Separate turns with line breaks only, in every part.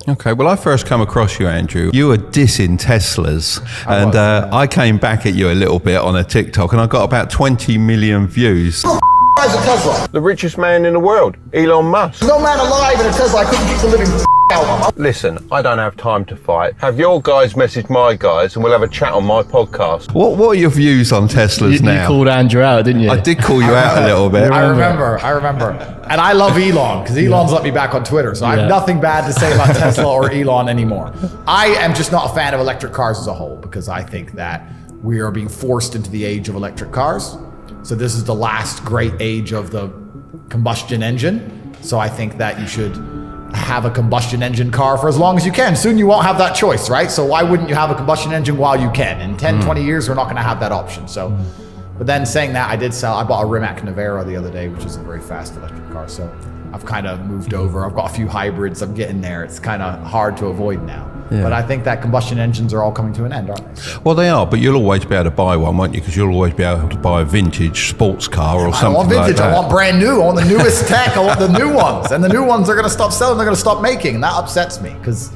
Okay, well, I first come across you, Andrew. You were dissing Teslas, and I came back at you a little bit on a TikTok, and I got about 20 million views.
Who buys a Tesla?
The richest man in the world, Elon Musk.
No man alive in a Tesla. I couldn't keep the living out.
Listen, I don't have time to fight. Have your guys message my guys and we'll have a chat on my podcast.
What are your views on Teslas now?
You called Andrew out, didn't you?
I did call you out a little bit.
I remember. And I love Elon because Elon's let me back on Twitter. So I have nothing bad to say about Tesla or Elon anymore. I am just not a fan of electric cars as a whole because I think that we are being forced into the age of electric cars. So this is the last great age of the combustion engine. So I think that you should have a combustion engine car for as long as you can. Soon you won't have that choice, right? So why wouldn't you have a combustion engine while you can? In 10, 20 years, we're not gonna have that option. So, but then saying that, I bought a Rimac Navara the other day, which is a very fast electric car. So I've kind of moved over. I've got a few hybrids. I'm getting there. It's kind of hard to avoid now. Yeah. But I think that combustion engines are all coming to an end, aren't they? So.
Well, they are, but you'll always be able to buy one, won't you? Because you'll always be able to buy a vintage sports car or something like that. I want vintage. I want brand new. I want the newest tech. I want the new ones. And the new ones are going to stop selling. They're going to stop making. And that upsets me because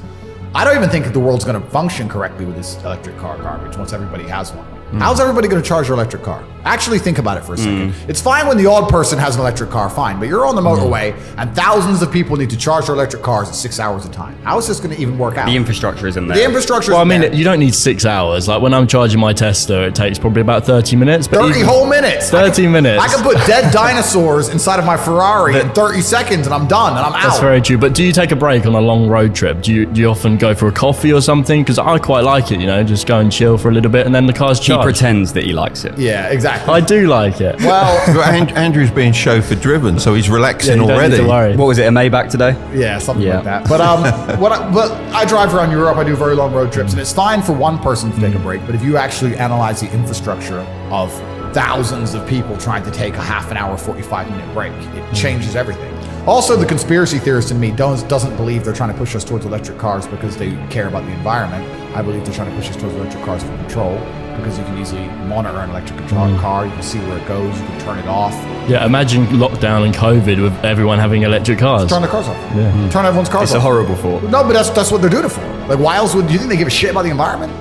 I don't even think that the world's going to function correctly with this electric car garbage once everybody has one. How's everybody going to charge their electric car? Actually think about it for a second. It's fine when the odd person has an electric car, fine, but you're on the motorway and thousands of people need to charge their electric cars at 6 hours a time. How is this going to even work out?
The infrastructure isn't there.
The infrastructure
Well, I mean, you don't need 6 hours. Like when I'm charging my Tesla, it takes probably about 30 minutes. But
30 whole minutes.
30 minutes.
I can put dead dinosaurs inside of my Ferrari in 30 seconds and I'm done and I'm out.
That's very true. But do you take a break on a long road trip? Do you often go for a coffee or something? Because I quite like it, you know, just go and chill for a little bit and then the car's charged.
He pretends that he likes it.
Yeah, exactly.
I do like it.
Well,
Andrew's being chauffeur driven, so he's relaxing already.
Need to worry.
What was it, a Maybach today?
Yeah, something like that. But I drive around Europe. I do very long road trips, and it's fine for one person to take a break. But if you actually analyze the infrastructure of thousands of people trying to take a half an hour, 45-minute break, it changes everything. Also, the conspiracy theorist in me doesn't believe they're trying to push us towards electric cars because they care about the environment. I believe they're trying to push us towards electric cars for control because you can easily monitor an electric car. You can see where it goes. You can turn it off.
Yeah, imagine lockdown and COVID with everyone having electric cars.
Turn the cars off. Yeah. Turn everyone's cars off.
It's a horrible thought.
No, but that's what they're doing it for. Like, why else would you think they give a shit about the environment?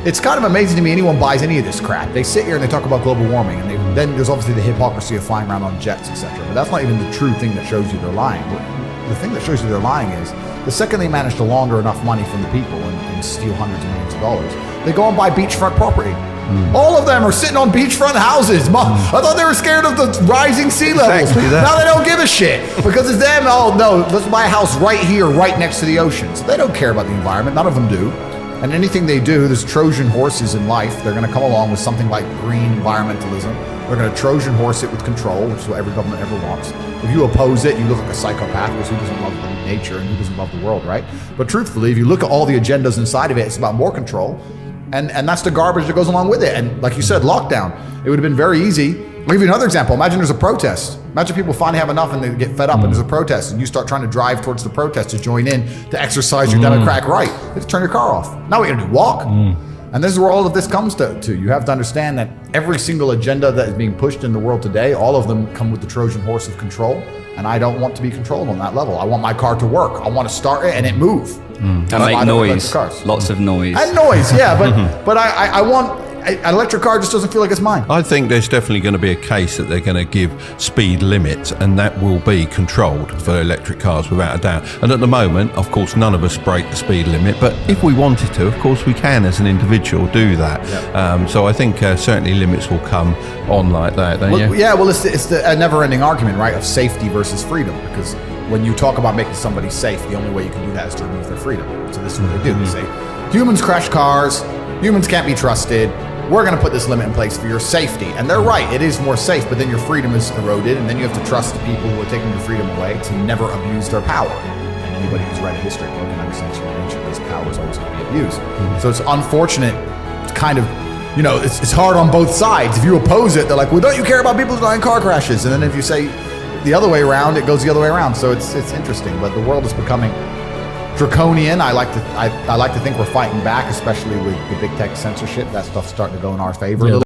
It's kind of amazing to me anyone buys any of this crap. They sit here and they talk about global warming, and then there's obviously the hypocrisy of flying around on jets, etc. But that's not even the true thing that shows you they're lying. The thing that shows you they're lying is the second they manage to launder enough money from the people and steal hundreds of millions of dollars, they go and buy beachfront property. All of them are sitting on beachfront houses. I thought they were scared of the rising sea levels.
Exactly that.
Now they don't give a shit because it's them. Oh no, let's buy a house right here, right next to the ocean. So they don't care about the environment. None of them do. And anything they do, there's Trojan horses in life. They're going to come along with something like green environmentalism. They're going to Trojan horse it with control, which is what every government ever wants. If you oppose it, you look like a psychopath because who doesn't love nature and who doesn't love the world, right? But truthfully, if you look at all the agendas inside of it, it's about more control. And that's the garbage that goes along with it. And like you said, lockdown, it would have been very easy. I'll give you another example. Imagine there's a protest. Imagine people finally have enough and they get fed up and there's a protest and you start trying to drive towards the protest to join in to exercise your democratic right. You just turn your car off. Now what are you gonna do, walk? And this is where all of this comes to. You have to understand that every single agenda that is being pushed in the world today, all of them come with the Trojan horse of control. And I don't want to be controlled on that level. I want my car to work. I want to start it and it move.
And make noise. Lots of noise.
And noise, yeah. But I want an electric car just doesn't feel like it's mine.
I think there's definitely going to be a case that they're going to give speed limits, and that will be controlled for electric cars without a doubt. And at the moment, of course, none of us break the speed limit, but if we wanted to, of course, we can as an individual do that. Yep. So I think certainly limits will come on like that, don't you?
Yeah, well, it's the never-ending argument, right, of safety versus freedom, because when you talk about making somebody safe, the only way you can do that is to remove their freedom. So this is what they do. They say, humans crash cars, humans can't be trusted, we're going to put this limit in place for your safety. And they're right, it is more safe, but then your freedom is eroded, and then you have to trust the people who are taking your freedom away to never abuse their power. And anybody who's read a history book and understands human nature, this power is always going to be abused. So it's unfortunate, kind of, you know, it's hard on both sides. If you oppose it, they're like, well, don't you care about people dying in car crashes? And then if you say the other way around, it goes the other way around. So it's interesting, but the world is becoming draconian. I like to think we're fighting back, especially with the big tech censorship. That stuff's starting to go in our favor a little.